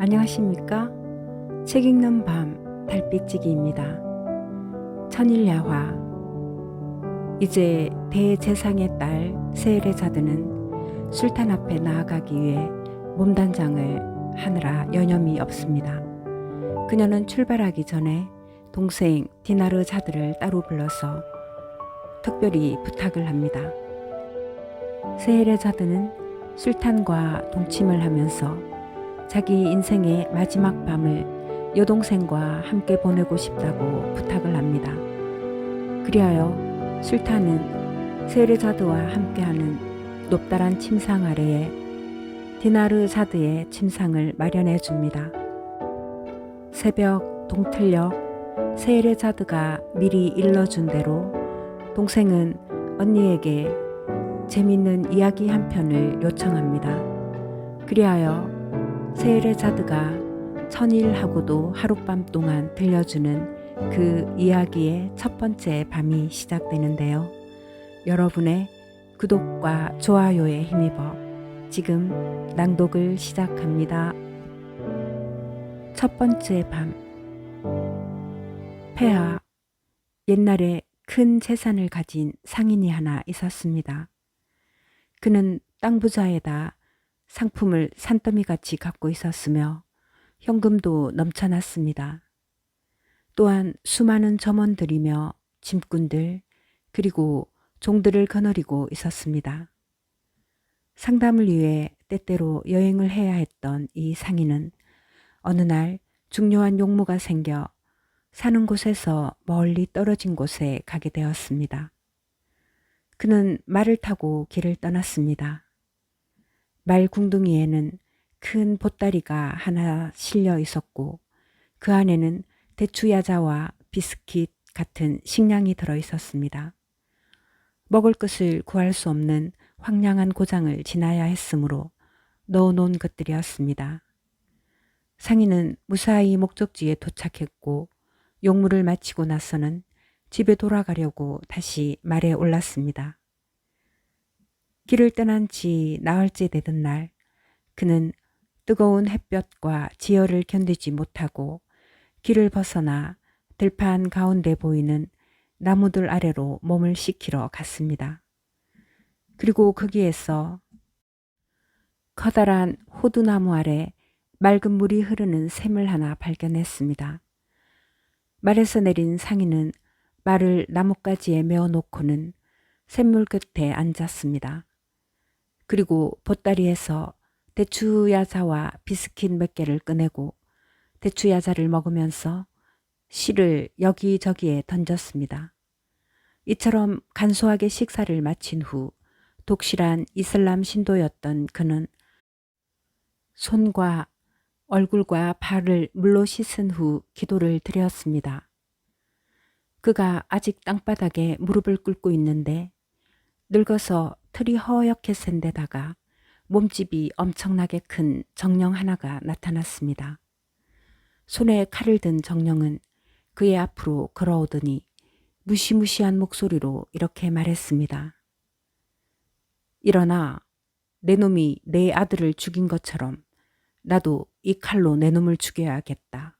안녕하십니까? 책 읽는 밤 달빛지기입니다. 천일야화. 이제 대제상의 딸 세헤레자드는 술탄 앞에 나아가기 위해 몸단장을 하느라 여념이 없습니다. 그녀는 출발하기 전에 동생 디나르자드를 따로 불러서 특별히 부탁을 합니다. 세헤레자드는 술탄과 동침을 하면서 자기 인생의 마지막 밤을 여동생과 함께 보내고 싶다고 부탁을 합니다. 그리하여 술탄은 세헤레자드와 함께하는 높다란 침상 아래에 디나르자드의 침상을 마련해 줍니다. 새벽 동틀녘 세헤레자드가 미리 일러준 대로 동생은 언니에게 재밌는 이야기 한 편을 요청합니다. 그리하여 세헤레자드가 천일하고도 하룻밤 동안 들려주는 그 이야기의 첫 번째 밤이 시작되는데요. 여러분의 구독과 좋아요에 힘입어 지금 낭독을 시작합니다. 첫 번째 밤. 폐하. 옛날에 큰 재산을 가진 상인이 하나 있었습니다. 그는 땅 부자에다 상품을 산더미같이 갖고 있었으며 현금도 넘쳐났습니다. 또한 수많은 점원들이며 짐꾼들 그리고 종들을 거느리고 있었습니다. 상담을 위해 때때로 여행을 해야 했던 이 상인은 어느 날 중요한 용무가 생겨 사는 곳에서 멀리 떨어진 곳에 가게 되었습니다. 그는 말을 타고 길을 떠났습니다. 말 궁둥이에는 큰 보따리가 하나 실려 있었고 그 안에는 대추야자와 비스킷 같은 식량이 들어 있었습니다. 먹을 것을 구할 수 없는 황량한 고장을 지나야 했으므로 넣어놓은 것들이었습니다. 상인은 무사히 목적지에 도착했고 용무를 마치고 나서는 집에 돌아가려고 다시 말에 올랐습니다. 길을 떠난 지 나흘째 되던 날 그는 뜨거운 햇볕과 지열을 견디지 못하고 길을 벗어나 들판 가운데 보이는 나무들 아래로 몸을 식히러 갔습니다. 그리고 거기에서 커다란 호두나무 아래 맑은 물이 흐르는 샘을 하나 발견했습니다. 말에서 내린 상인은 말을 나뭇가지에 메어놓고는 샘물 끝에 앉았습니다. 그리고 보따리에서 대추야자와 비스킷 몇 개를 꺼내고 대추야자를 먹으면서 씨를 여기저기에 던졌습니다. 이처럼 간소하게 식사를 마친 후 독실한 이슬람 신도였던 그는 손과 얼굴과 발을 물로 씻은 후 기도를 드렸습니다. 그가 아직 땅바닥에 무릎을 꿇고 있는데 늙어서 털이 허옇게 센 데다가 몸집이 엄청나게 큰 정령 하나가 나타났습니다. 손에 칼을 든 정령은 그의 앞으로 걸어오더니 무시무시한 목소리로 이렇게 말했습니다. 일어나, 내 놈이 내 아들을 죽인 것처럼 나도 이 칼로 내 놈을 죽여야겠다.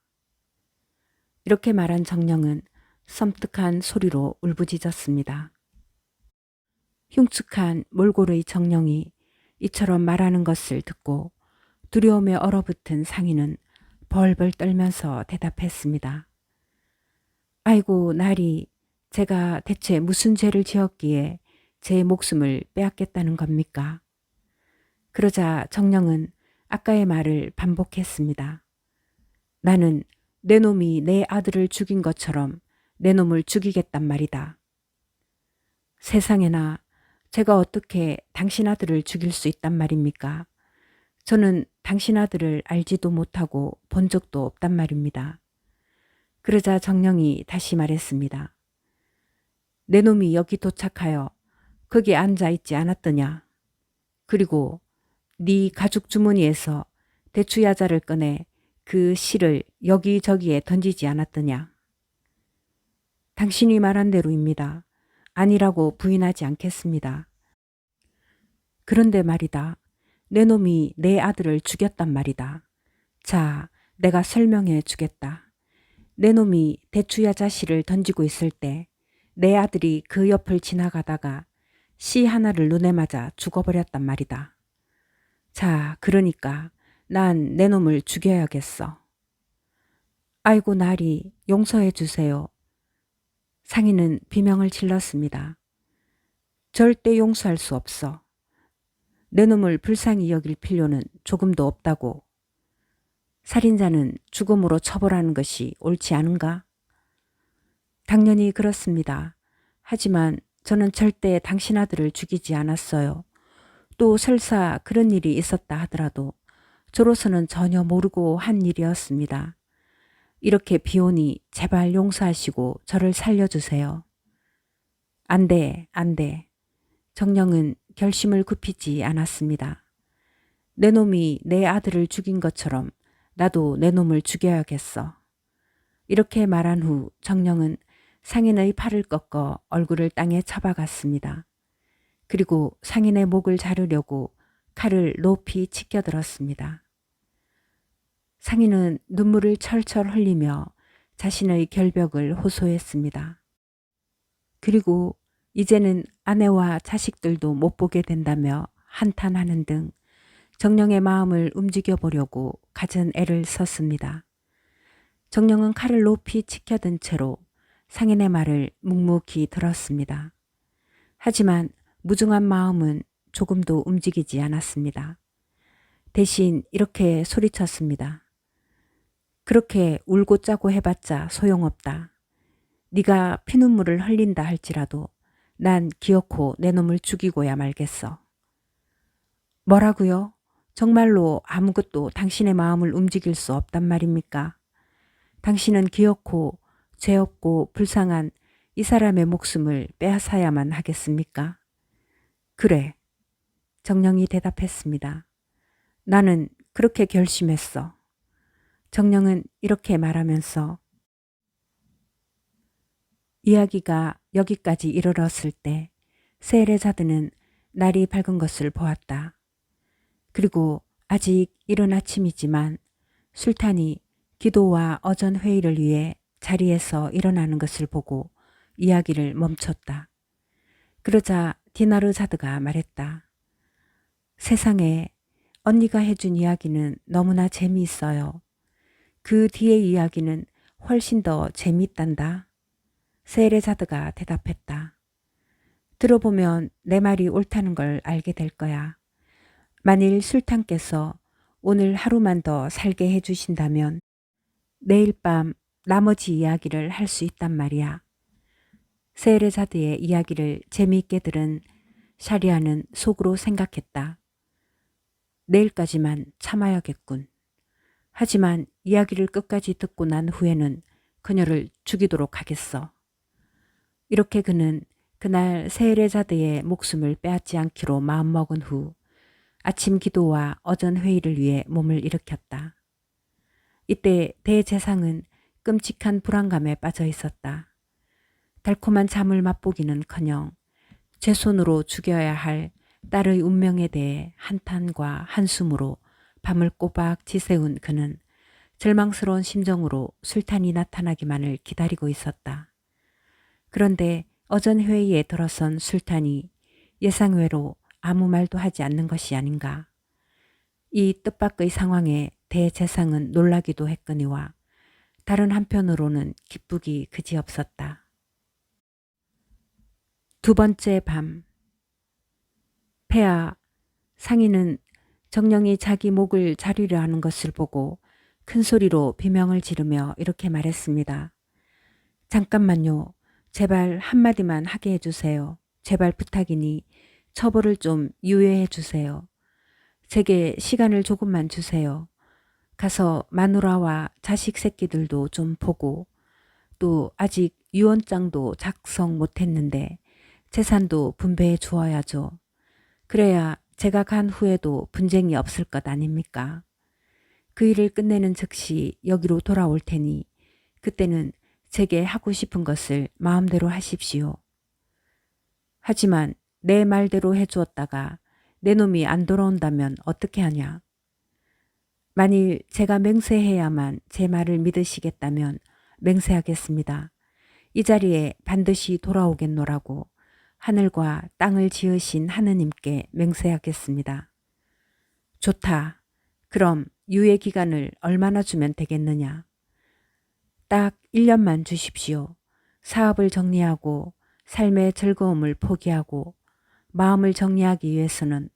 이렇게 말한 정령은 섬뜩한 소리로 울부짖었습니다. 흉측한 몰골의 정령이 이처럼 말하는 것을 듣고 두려움에 얼어붙은 상인은 벌벌 떨면서 대답했습니다. 아이고 나리, 제가 대체 무슨 죄를 지었기에 제 목숨을 빼앗겠다는 겁니까? 그러자 정령은 아까의 말을 반복했습니다. 나는 내 놈이 내 아들을 죽인 것처럼 내 놈을 죽이겠단 말이다. 세상에나 제가 어떻게 당신 아들을 죽일 수 있단 말입니까? 저는 당신 아들을 알지도 못하고 본 적도 없단 말입니다. 그러자 정령이 다시 말했습니다. 내 놈이 여기 도착하여 거기 앉아 있지 않았더냐? 그리고 네 가죽 주머니에서 대추야자를 꺼내 그 씨를 여기저기에 던지지 않았더냐? 당신이 말한 대로입니다. 아니라고 부인하지 않겠습니다. 그런데 말이다. 내 놈이 내 아들을 죽였단 말이다. 자, 내가 설명해 주겠다. 내 놈이 대추야자씨를 던지고 있을 때 내 아들이 그 옆을 지나가다가 씨 하나를 눈에 맞아 죽어버렸단 말이다. 자, 그러니까 난 내 놈을 죽여야겠어. 아이고 나리, 용서해 주세요. 상인은 비명을 질렀습니다. 절대 용서할 수 없어. 내 놈을 불쌍히 여길 필요는 조금도 없다고. 살인자는 죽음으로 처벌하는 것이 옳지 않은가? 당연히 그렇습니다. 하지만 저는 절대 당신 아들을 죽이지 않았어요. 또 설사 그런 일이 있었다 하더라도 저로서는 전혀 모르고 한 일이었습니다. 이렇게 비오니 제발 용서하시고 저를 살려주세요. 안 돼, 안 돼. 정령은 결심을 굽히지 않았습니다. 내 놈이 내 아들을 죽인 것처럼 나도 내 놈을 죽여야겠어. 이렇게 말한 후 정령은 상인의 팔을 꺾어 얼굴을 땅에 쳐박았습니다. 그리고 상인의 목을 자르려고 칼을 높이 치켜들었습니다. 상인은 눈물을 철철 흘리며 자신의 결벽을 호소했습니다. 그리고 이제는 아내와 자식들도 못 보게 된다며 한탄하는 등 정령의 마음을 움직여 보려고 갖은 애를 썼습니다. 정령은 칼을 높이 치켜든 채로 상인의 말을 묵묵히 들었습니다. 하지만 무중한 마음은 조금도 움직이지 않았습니다. 대신 이렇게 소리쳤습니다. 그렇게 울고 짜고 해봤자 소용없다. 네가 피눈물을 흘린다 할지라도 난 기어코 내 놈을 죽이고야 말겠어. 뭐라고요? 정말로 아무것도 당신의 마음을 움직일 수 없단 말입니까? 당신은 기어코 죄 없고 불쌍한 이 사람의 목숨을 빼앗아야만 하겠습니까? 그래. 정령이 대답했습니다. 나는 그렇게 결심했어. 정령은 이렇게 말하면서 이야기가 여기까지 이르렀을 때 세레자드는 날이 밝은 것을 보았다. 그리고 아직 이른 아침이지만 술탄이 기도와 어전 회의를 위해 자리에서 일어나는 것을 보고 이야기를 멈췄다. 그러자 디나르자드가 말했다. 세상에 언니가 해준 이야기는 너무나 재미있어요. 그 뒤의 이야기는 훨씬 더 재미있단다. 세레자드가 대답했다. 들어보면 내 말이 옳다는 걸 알게 될 거야. 만일 술탄께서 오늘 하루만 더 살게 해주신다면 내일 밤 나머지 이야기를 할 수 있단 말이야. 세레자드의 이야기를 재미있게 들은 샤리아는 속으로 생각했다. 내일까지만 참아야겠군. 하지만 이야기를 끝까지 듣고 난 후에는 그녀를 죽이도록 하겠어. 이렇게 그는 그날 세레자드의 목숨을 빼앗지 않기로 마음먹은 후 아침 기도와 어전 회의를 위해 몸을 일으켰다. 이때 대제상은 끔찍한 불안감에 빠져 있었다. 달콤한 잠을 맛보기는커녕 제 손으로 죽여야 할 딸의 운명에 대해 한탄과 한숨으로 밤을 꼬박 지새운 그는 절망스러운 심정으로 술탄이 나타나기만을 기다리고 있었다. 그런데 어전 회의에 들어선 술탄이 예상외로 아무 말도 하지 않는 것이 아닌가. 이 뜻밖의 상황에 대제상은 놀라기도 했거니와 다른 한편으로는 기쁘기 그지없었다. 두 번째 밤. 폐하, 상인은 정령이 자기 목을 자르려 하는 것을 보고 큰 소리로 비명을 지르며 이렇게 말했습니다. 잠깐만요. 제발 한마디만 하게 해주세요. 제발 부탁이니 처벌을 좀 유예해 주세요. 제게 시간을 조금만 주세요. 가서 마누라와 자식 새끼들도 좀 보고 또 아직 유언장도 작성 못했는데 재산도 분배해 주어야죠. 그래야 제가 간 후에도 분쟁이 없을 것 아닙니까? 그 일을 끝내는 즉시 여기로 돌아올 테니 그때는 제게 하고 싶은 것을 마음대로 하십시오. 하지만 내 말대로 해주었다가 내 놈이 안 돌아온다면 어떻게 하냐? 만일 제가 맹세해야만 제 말을 믿으시겠다면 맹세하겠습니다. 이 자리에 반드시 돌아오겠노라고 하늘과 땅을 지으신 하느님께 맹세하겠습니다. 좋다. 그럼 유예 기간을 얼마나 주면 되겠느냐? 딱 1년만 주십시오. 사업을 정리하고 삶의 즐거움을 포기하고 마음을 정리하기 위해서는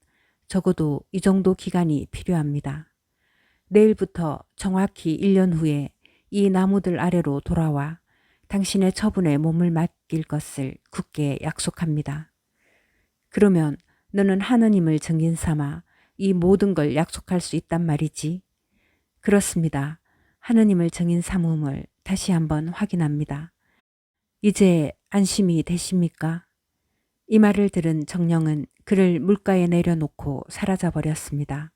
적어도 이 정도 기간이 필요합니다. 내일부터 정확히 1년 후에 이 나무들 아래로 돌아와 당신의 처분에 몸을 맡길 것을 굳게 약속합니다. 그러면 너는 하느님을 증인 삼아 이 모든 걸 약속할 수 있단 말이지. 그렇습니다. 하느님을 증인 삼음을 다시 한번 확인합니다. 이제 안심이 되십니까? 이 말을 들은 정령은 그를 물가에 내려놓고 사라져 버렸습니다.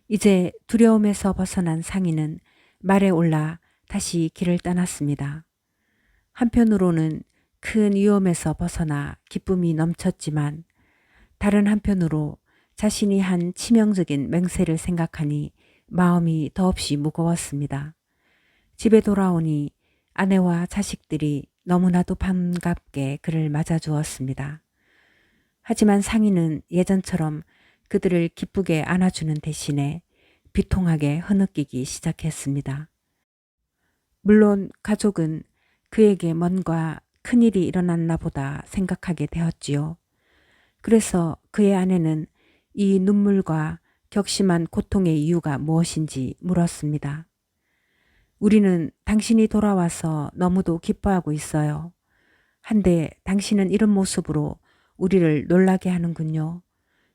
이제 두려움에서 벗어난 상인은 말에 올라 다시 길을 떠났습니다. 한편으로는 큰 위험에서 벗어나 기쁨이 넘쳤지만 다른 한편으로 자신이 한 치명적인 맹세를 생각하니 마음이 더없이 무거웠습니다. 집에 돌아오니 아내와 자식들이 너무나도 반갑게 그를 맞아주었습니다. 하지만 상인은 예전처럼 그들을 기쁘게 안아주는 대신에 비통하게 흐느끼기 시작했습니다. 물론 가족은 그에게 뭔가 큰일이 일어났나 보다 생각하게 되었지요. 그래서 그의 아내는 이 눈물과 격심한 고통의 이유가 무엇인지 물었습니다. 우리는 당신이 돌아와서 너무도 기뻐하고 있어요. 한데 당신은 이런 모습으로 우리를 놀라게 하는군요.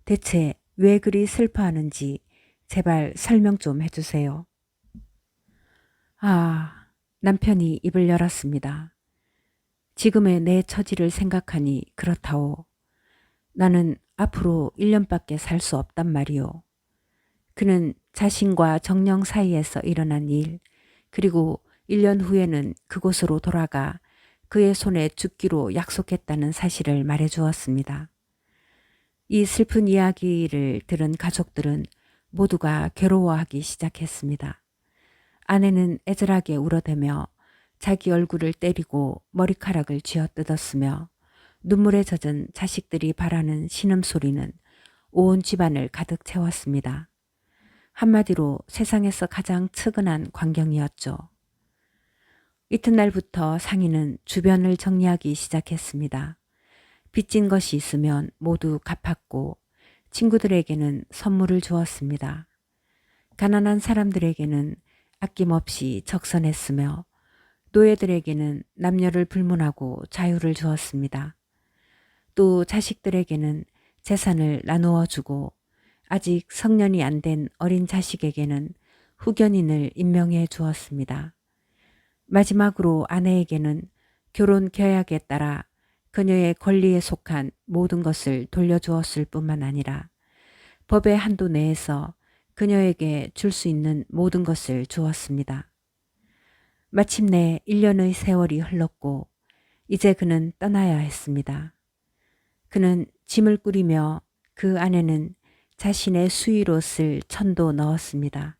대체 왜 그리 슬퍼하는지 제발 설명 좀 해주세요. 남편이 입을 열었습니다. 지금의 내 처지를 생각하니 그렇다오. 나는 앞으로 1년밖에 살 수 없단 말이오. 그는 자신과 정령 사이에서 일어난 일, 그리고 1년 후에는 그곳으로 돌아가 그의 손에 죽기로 약속했다는 사실을 말해 주었습니다. 이 슬픈 이야기를 들은 가족들은 모두가 괴로워하기 시작했습니다. 아내는 애절하게 울어대며 자기 얼굴을 때리고 머리카락을 쥐어뜯었으며 눈물에 젖은 자식들이 바라는 신음소리는 온 집안을 가득 채웠습니다. 한마디로 세상에서 가장 측은한 광경이었죠. 이튿날부터 상인은 주변을 정리하기 시작했습니다. 빚진 것이 있으면 모두 갚았고 친구들에게는 선물을 주었습니다. 가난한 사람들에게는 아낌없이 적선했으며 노예들에게는 남녀를 불문하고 자유를 주었습니다. 또 자식들에게는 재산을 나누어 주고 아직 성년이 안 된 어린 자식에게는 후견인을 임명해 주었습니다. 마지막으로 아내에게는 결혼 계약에 따라 그녀의 권리에 속한 모든 것을 돌려주었을 뿐만 아니라 법의 한도 내에서 그녀에게 줄 수 있는 모든 것을 주었습니다. 마침내 1년의 세월이 흘렀고 이제 그는 떠나야 했습니다. 그는 짐을 꾸리며 그 안에는 자신의 수의로 쓸 천도 넣었습니다.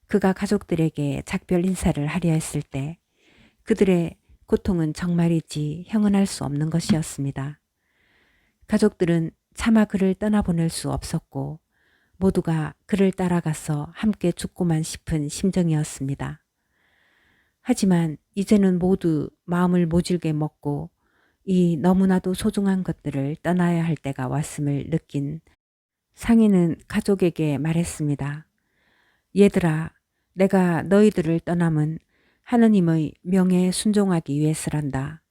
그가 가족들에게 작별 인사를 하려 했을 때 그들의 고통은 정말이지 형언할 수 없는 것이었습니다. 가족들은 차마 그를 떠나보낼 수 없었고 모두가 그를 따라가서 함께 죽고만 싶은 심정이었습니다. 하지만 이제는 모두 마음을 모질게 먹고 이 너무나도 소중한 것들을 떠나야 할 때가 왔음을 느낀 상인은 가족에게 말했습니다. 얘들아, 내가 너희들을 떠남은 하느님의 명예에 순종하기 위해서란다.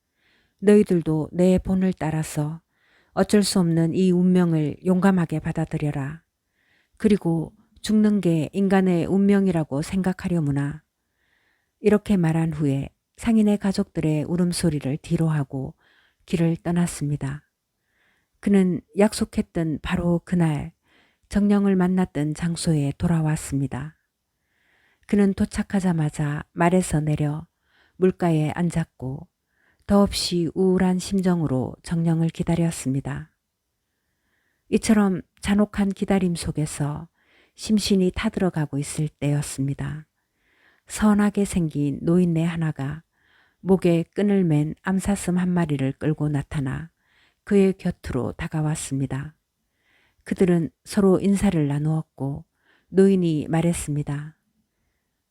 너희들도 내 본을 따라서 어쩔 수 없는 이 운명을 용감하게 받아들여라. 그리고 죽는 게 인간의 운명이라고 생각하려무나. 이렇게 말한 후에 상인의 가족들의 울음소리를 뒤로하고 길을 떠났습니다. 그는 약속했던 바로 그날 정령을 만났던 장소에 돌아왔습니다. 그는 도착하자마자 말에서 내려 물가에 앉았고 더없이 우울한 심정으로 정령을 기다렸습니다. 이처럼 잔혹한 기다림 속에서 심신이 타들어가고 있을 때였습니다. 선하게 생긴 노인네 하나가 목에 끈을 맨 암사슴 한 마리를 끌고 나타나 그의 곁으로 다가왔습니다. 그들은 서로 인사를 나누었고 노인이 말했습니다.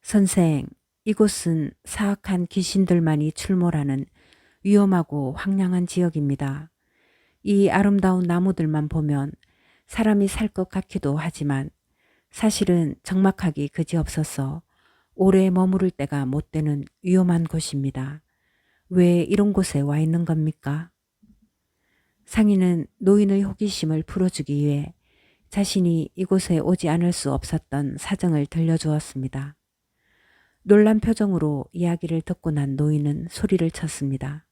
선생, 이곳은 사악한 귀신들만이 출몰하는 위험하고 황량한 지역입니다. 이 아름다운 나무들만 보면 사람이 살 것 같기도 하지만 사실은 적막하기 그지없어서 오래 머무를 때가 못 되는 위험한 곳입니다. 왜 이런 곳에 와 있는 겁니까? 상인은 노인의 호기심을 풀어주기 위해 자신이 이곳에 오지 않을 수 없었던 사정을 들려주었습니다. 놀란 표정으로 이야기를 듣고 난 노인은 소리를 쳤습니다.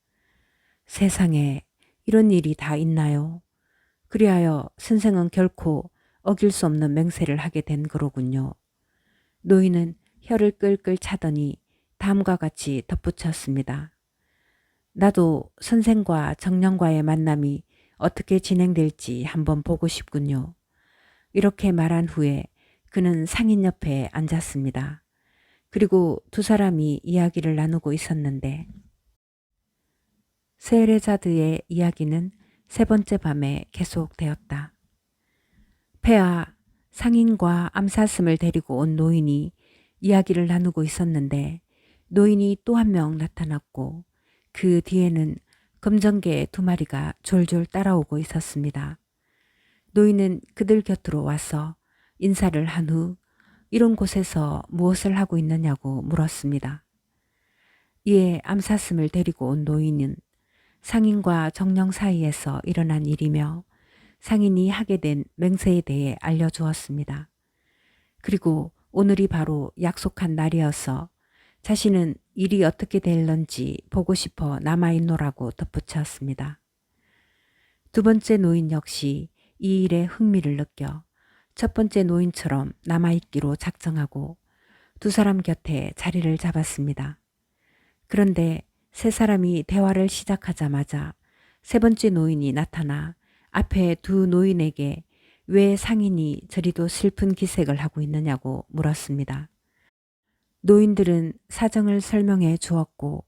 세상에 이런 일이 다 있나요? 그리하여 선생은 결코 어길 수 없는 맹세를 하게 된 거로군요. 노인은 혀를 끌끌 차더니 다음과 같이 덧붙였습니다. 나도 선생과 정령과의 만남이 어떻게 진행될지 한번 보고 싶군요. 이렇게 말한 후에 그는 상인 옆에 앉았습니다. 그리고 두 사람이 이야기를 나누고 있었는데 세레자드의 이야기는 세 번째 밤에 계속되었다. 폐하, 상인과 암사슴을 데리고 온 노인이 이야기를 나누고 있었는데 노인이 또 한 명 나타났고 그 뒤에는 검정개 두 마리가 졸졸 따라오고 있었습니다. 노인은 그들 곁으로 와서 인사를 한 후 이런 곳에서 무엇을 하고 있느냐고 물었습니다. 이에 암사슴을 데리고 온 노인은 상인과 정령 사이에서 일어난 일이며 상인이 하게 된 맹세에 대해 알려주었습니다. 그리고 오늘이 바로 약속한 날이어서 자신은 일이 어떻게 될런지 보고 싶어 남아있노라고 덧붙였습니다. 두 번째 노인 역시 이 일에 흥미를 느껴 첫 번째 노인처럼 남아있기로 작정하고 두 사람 곁에 자리를 잡았습니다. 그런데 세 사람이 대화를 시작하자마자 세 번째 노인이 나타나 앞에 두 노인에게 왜 상인이 저리도 슬픈 기색을 하고 있느냐고 물었습니다. 노인들은 사정을 설명해 주었고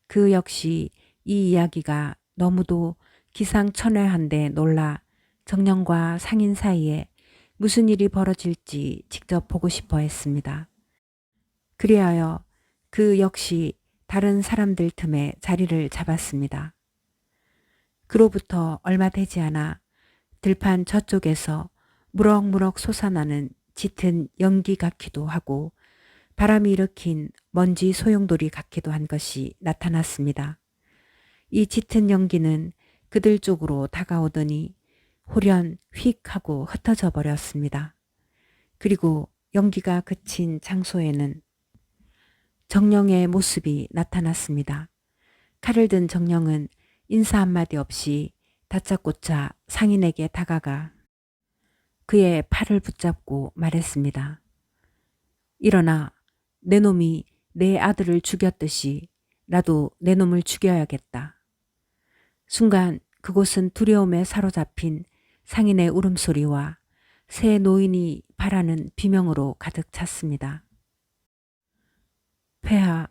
그 역시 이 이야기가 너무도 기상천외한데 놀라 정령과 상인 사이에 무슨 일이 벌어질지 직접 보고 싶어 했습니다. 그리하여 그 역시 다른 사람들 틈에 자리를 잡았습니다. 그로부터 얼마 되지 않아 들판 저쪽에서 무럭무럭 솟아나는 짙은 연기 같기도 하고 바람이 일으킨 먼지 소용돌이 같기도 한 것이 나타났습니다. 이 짙은 연기는 그들 쪽으로 다가오더니 홀연 휙 하고 흩어져 버렸습니다. 그리고 연기가 그친 장소에는 정령의 모습이 나타났습니다. 칼을 든 정령은 인사 한마디 없이 다짜고짜 상인에게 다가가 그의 팔을 붙잡고 말했습니다. 일어나, 내 놈이 내 아들을 죽였듯이 나도 내 놈을 죽여야겠다. 순간 그곳은 두려움에 사로잡힌 상인의 울음소리와 새 노인이 바라는 비명으로 가득 찼습니다. 폐하,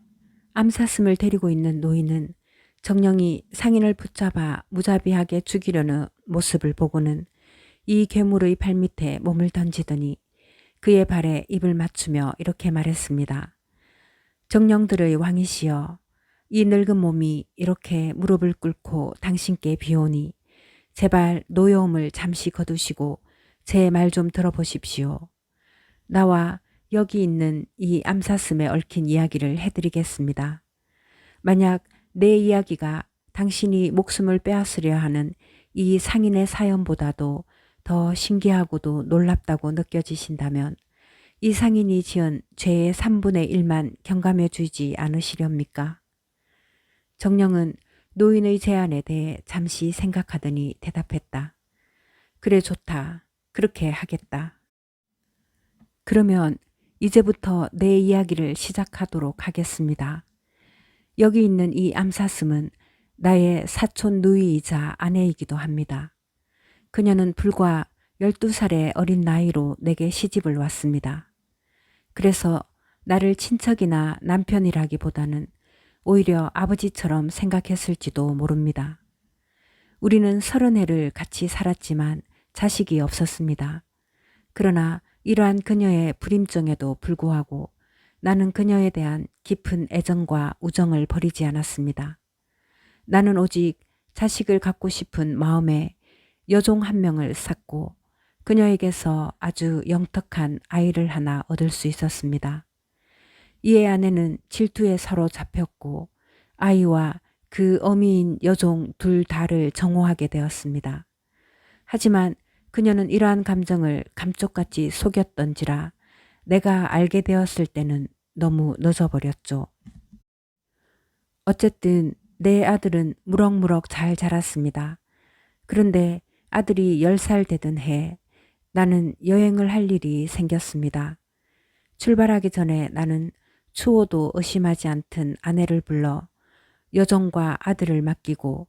암사슴을 데리고 있는 노인은 정령이 상인을 붙잡아 무자비하게 죽이려는 모습을 보고는 이 괴물의 발밑에 몸을 던지더니 그의 발에 입을 맞추며 이렇게 말했습니다. 정령들의 왕이시여, 이 늙은 몸이 이렇게 무릎을 꿇고 당신께 비오니 제발 노여움을 잠시 거두시고 제 말 좀 들어보십시오. 나와 여기 있는 이 암사슴에 얽힌 이야기를 해드리겠습니다. 만약 내 이야기가 당신이 목숨을 빼앗으려 하는 이 상인의 사연보다도 더 신기하고도 놀랍다고 느껴지신다면 이 상인이 지은 죄의 3분의 1만 경감해 주지 않으시렵니까? 정령은 노인의 제안에 대해 잠시 생각하더니 대답했다. 그래 좋다. 그렇게 하겠다. 그러면 이제부터 내 이야기를 시작하도록 하겠습니다. 여기 있는 이 암사슴은 나의 사촌 누이이자 아내이기도 합니다. 그녀는 불과 12살의 어린 나이로 내게 시집을 왔습니다. 그래서 나를 친척이나 남편이라기보다는 오히려 아버지처럼 생각했을지도 모릅니다. 우리는 30해를 같이 살았지만 자식이 없었습니다. 그러나 이러한 그녀의 불임정에도 불구하고 나는 그녀에 대한 깊은 애정과 우정을 버리지 않았습니다. 나는 오직 자식을 갖고 싶은 마음에 여종 한 명을 쌓고 그녀에게서 아주 영특한 아이를 하나 얻을 수 있었습니다. 이에 아내는 질투에 사로잡혔고 아이와 그 어미인 여종 둘 다를 정오하게 되었습니다. 하지만 그녀는 이러한 감정을 감쪽같이 속였던지라 내가 알게 되었을 때는 너무 늦어버렸죠. 어쨌든 내 아들은 무럭무럭 잘 자랐습니다. 그런데 아들이 10살 되던 해 나는 여행을 할 일이 생겼습니다. 출발하기 전에 나는 추호도 의심하지 않던 아내를 불러 여종과 아들을 맡기고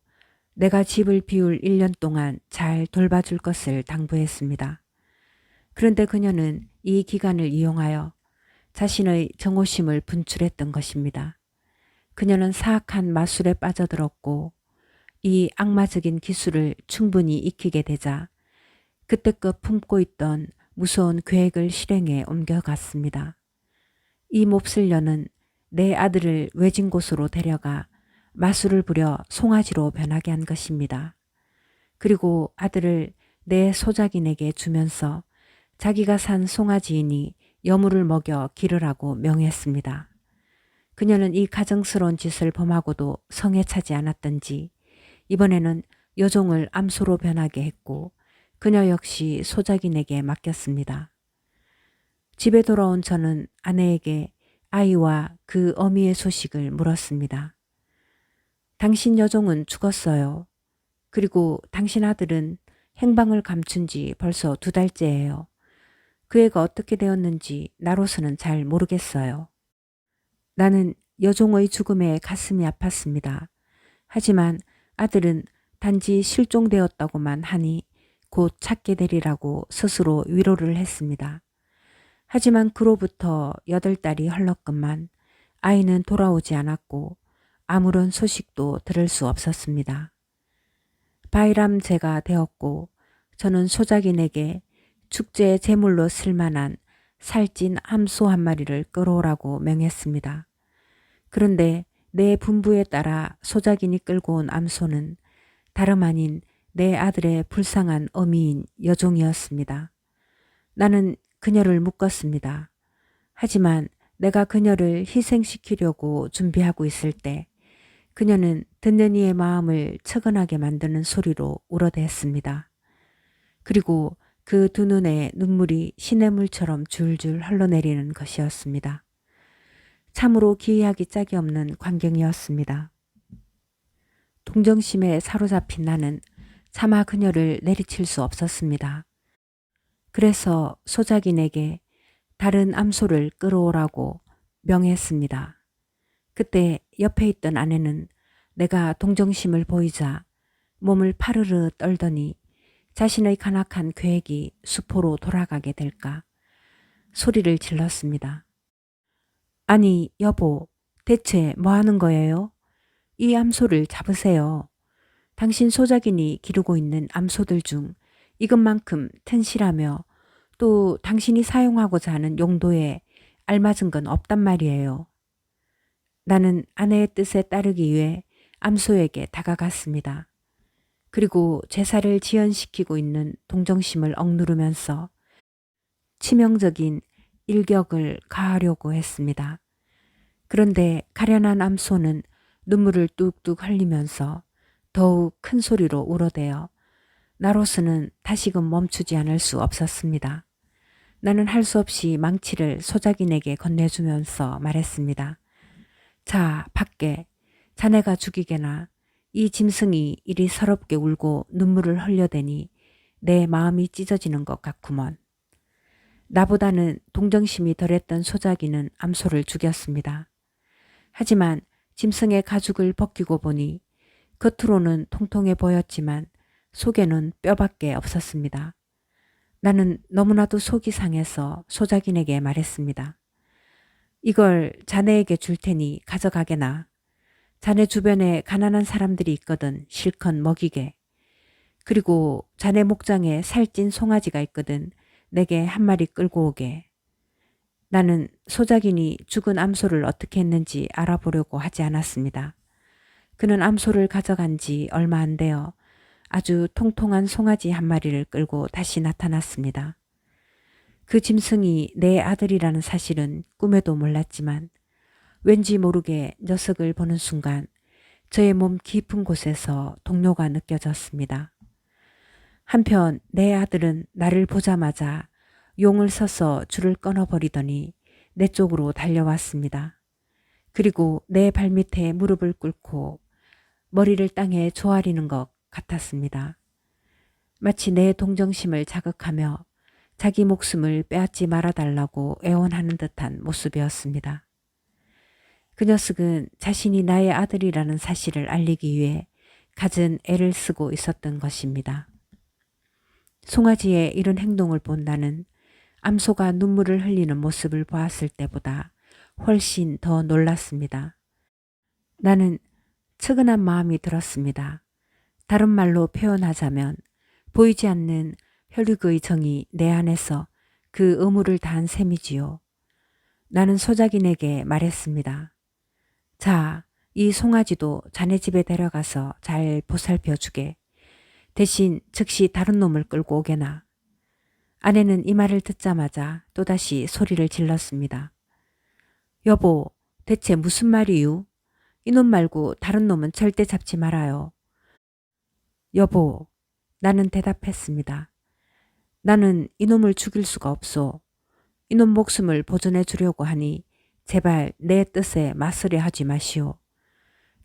내가 집을 비울 1년 동안 잘 돌봐줄 것을 당부했습니다. 그런데 그녀는 이 기간을 이용하여 자신의 정오심을 분출했던 것입니다. 그녀는 사악한 마술에 빠져들었고 이 악마적인 기술을 충분히 익히게 되자 그때껏 품고 있던 무서운 계획을 실행에 옮겨갔습니다. 이 몹쓸 년은 내 아들을 외진 곳으로 데려가 마술을 부려 송아지로 변하게 한 것입니다. 그리고 아들을 내 소작인에게 주면서 자기가 산 송아지이니 여물을 먹여 기르라고 명했습니다. 그녀는 이 가증스러운 짓을 범하고도 성에 차지 않았던지 이번에는 여종을 암소로 변하게 했고 그녀 역시 소작인에게 맡겼습니다. 집에 돌아온 저는 아내에게 아이와 그 어미의 소식을 물었습니다. 당신 여종은 죽었어요. 그리고 당신 아들은 행방을 감춘 지 벌써 2달째예요. 그 애가 어떻게 되었는지 나로서는 잘 모르겠어요. 나는 여종의 죽음에 가슴이 아팠습니다. 하지만 아들은 단지 실종되었다고만 하니 곧 찾게 되리라고 스스로 위로를 했습니다. 하지만 그로부터 8달이 흘렀건만 아이는 돌아오지 않았고 아무런 소식도 들을 수 없었습니다. 바이람제가 되었고 저는 소작인에게 축제의 제물로 쓸만한 살찐 암소 한 마리를 끌어오라고 명했습니다. 그런데 내 분부에 따라 소작인이 끌고 온 암소는 다름 아닌 내 아들의 불쌍한 어미인 여종이었습니다. 나는 그녀를 묶었습니다. 하지만 내가 그녀를 희생시키려고 준비하고 있을 때 그녀는 듣는 이의 마음을 처근하게 만드는 소리로 울어댔습니다. 그리고 그 두 눈에 눈물이 시냇물처럼 줄줄 흘러내리는 것이었습니다. 참으로 기이하기 짝이 없는 광경이었습니다. 동정심에 사로잡힌 나는 차마 그녀를 내리칠 수 없었습니다. 그래서 소작인에게 다른 암소를 끌어오라고 명했습니다. 그때 옆에 있던 아내는 내가 동정심을 보이자 몸을 파르르 떨더니 자신의 간악한 계획이 수포로 돌아가게 될까 소리를 질렀습니다. 아니 여보, 대체 뭐 하는 거예요? 이 암소를 잡으세요. 당신 소작인이 기르고 있는 암소들 중 이것만큼 튼실하며 또 당신이 사용하고자 하는 용도에 알맞은 건 없단 말이에요. 나는 아내의 뜻에 따르기 위해 암소에게 다가갔습니다. 그리고 제사를 지연시키고 있는 동정심을 억누르면서 치명적인 일격을 가하려고 했습니다. 그런데 가련한 암소는 눈물을 뚝뚝 흘리면서 더욱 큰 소리로 울어대어 나로서는 다시금 멈추지 않을 수 없었습니다. 나는 할 수 없이 망치를 소작인에게 건네주면서 말했습니다. 자, 밖에 자네가 죽이게나 이 짐승이 이리 서럽게 울고 눈물을 흘려대니 내 마음이 찢어지는 것 같구먼. 나보다는 동정심이 덜했던 소작이는 암소를 죽였습니다. 하지만 짐승의 가죽을 벗기고 보니 겉으로는 통통해 보였지만 속에는 뼈밖에 없었습니다. 나는 너무나도 속이 상해서 소작인에게 말했습니다. 이걸 자네에게 줄 테니 가져가게나. 자네 주변에 가난한 사람들이 있거든 실컷 먹이게. 그리고 자네 목장에 살찐 송아지가 있거든 내게 한 마리 끌고 오게. 나는 소작인이 죽은 암소를 어떻게 했는지 알아보려고 하지 않았습니다. 그는 암소를 가져간 지 얼마 안 되어 아주 통통한 송아지 한 마리를 끌고 다시 나타났습니다. 그 짐승이 내 아들이라는 사실은 꿈에도 몰랐지만 왠지 모르게 녀석을 보는 순간 저의 몸 깊은 곳에서 동료가 느껴졌습니다. 한편 내 아들은 나를 보자마자 용을 서서 줄을 끊어버리더니 내 쪽으로 달려왔습니다. 그리고 내 발밑에 무릎을 꿇고 머리를 땅에 조아리는 것 같았습니다. 마치 내 동정심을 자극하며 자기 목숨을 빼앗지 말아달라고 애원하는 듯한 모습이었습니다. 그 녀석은 자신이 나의 아들이라는 사실을 알리기 위해 갖은 애를 쓰고 있었던 것입니다. 송아지의 이런 행동을 본 나는 암소가 눈물을 흘리는 모습을 보았을 때보다 훨씬 더 놀랐습니다. 나는 측은한 마음이 들었습니다. 다른 말로 표현하자면 보이지 않는 혈육의 정이 내 안에서 그 의무를 다한 셈이지요. 나는 소작인에게 말했습니다. 자, 이 송아지도 자네 집에 데려가서 잘 보살펴 주게. 대신 즉시 다른 놈을 끌고 오게나. 아내는 이 말을 듣자마자 또다시 소리를 질렀습니다. 여보, 대체 무슨 말이유? 이놈 말고 다른 놈은 절대 잡지 말아요. 여보, 나는 대답했습니다. 나는 이놈을 죽일 수가 없소. 이놈 목숨을 보존해 주려고 하니 제발 내 뜻에 맞서려 하지 마시오.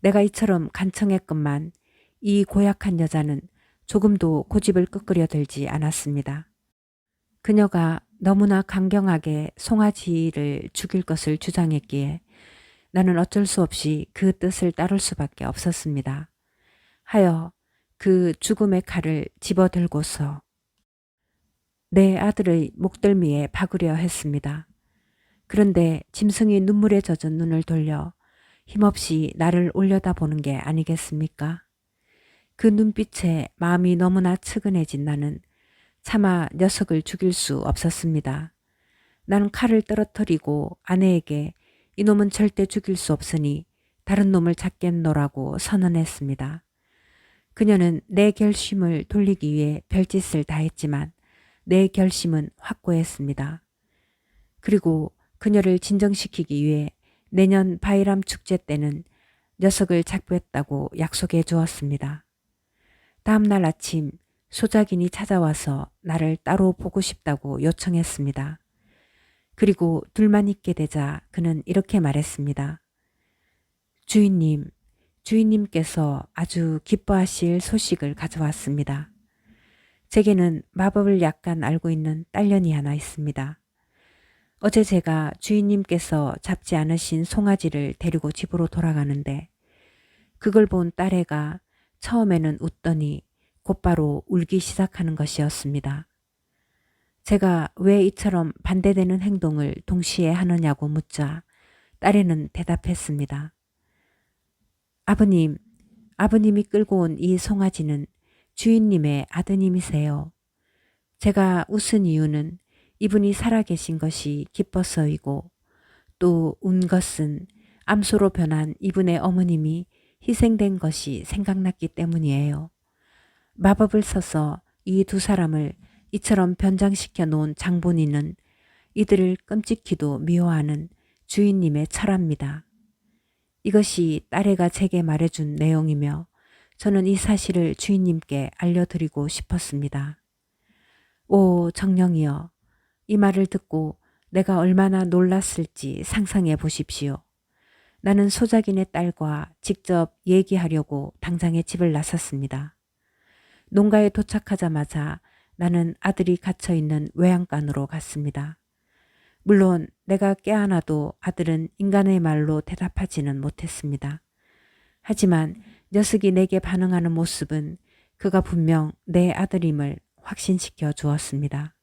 내가 이처럼 간청했건만 이 고약한 여자는 조금도 고집을 끄끄려 들지 않았습니다. 그녀가 너무나 강경하게 송아지를 죽일 것을 주장했기에 나는 어쩔 수 없이 그 뜻을 따를 수밖에 없었습니다. 하여 그 죽음의 칼을 집어들고서 내 아들의 목덜미에 박으려 했습니다. 그런데 짐승이 눈물에 젖은 눈을 돌려 힘없이 나를 올려다보는 게 아니겠습니까? 그 눈빛에 마음이 너무나 측은해진 나는 차마 녀석을 죽일 수 없었습니다. 나는 칼을 떨어뜨리고 아내에게 이놈은 절대 죽일 수 없으니 다른 놈을 잡겠노라고 선언했습니다. 그녀는 내 결심을 돌리기 위해 별짓을 다 했지만 내 결심은 확고했습니다. 그리고 그녀를 진정시키기 위해 내년 바이람 축제 때는 녀석을 잡겠다고 약속해 주었습니다. 다음 날 아침 소작인이 찾아와서 나를 따로 보고 싶다고 요청했습니다. 그리고 둘만 있게 되자 그는 이렇게 말했습니다. 주인님, 주인님께서 아주 기뻐하실 소식을 가져왔습니다. 제게는 마법을 약간 알고 있는 딸년이 하나 있습니다. 어제 제가 주인님께서 잡지 않으신 송아지를 데리고 집으로 돌아가는데 그걸 본 딸애가 처음에는 웃더니 곧바로 울기 시작하는 것이었습니다. 제가 왜 이처럼 반대되는 행동을 동시에 하느냐고 묻자 딸애는 대답했습니다. 아버님, 아버님이 끌고 온 이 송아지는 주인님의 아드님이세요. 제가 웃은 이유는 이분이 살아계신 것이 기뻐서이고 또 운 것은 암소로 변한 이분의 어머님이 희생된 것이 생각났기 때문이에요. 마법을 써서 이 두 사람을 이처럼 변장시켜 놓은 장본인은 이들을 끔찍히도 미워하는 주인님의 철합니다. 이것이 딸애가 제게 말해준 내용이며 저는 이 사실을 주인님께 알려드리고 싶었습니다. 오 정령이여, 이 말을 듣고 내가 얼마나 놀랐을지 상상해 보십시오. 나는 소작인의 딸과 직접 얘기하려고 당장에 집을 나섰습니다. 농가에 도착하자마자 나는 아들이 갇혀있는 외양간으로 갔습니다. 물론 내가 깨어나도 아들은 인간의 말로 대답하지는 못했습니다. 하지만 녀석이 내게 반응하는 모습은 그가 분명 내 아들임을 확신시켜 주었습니다.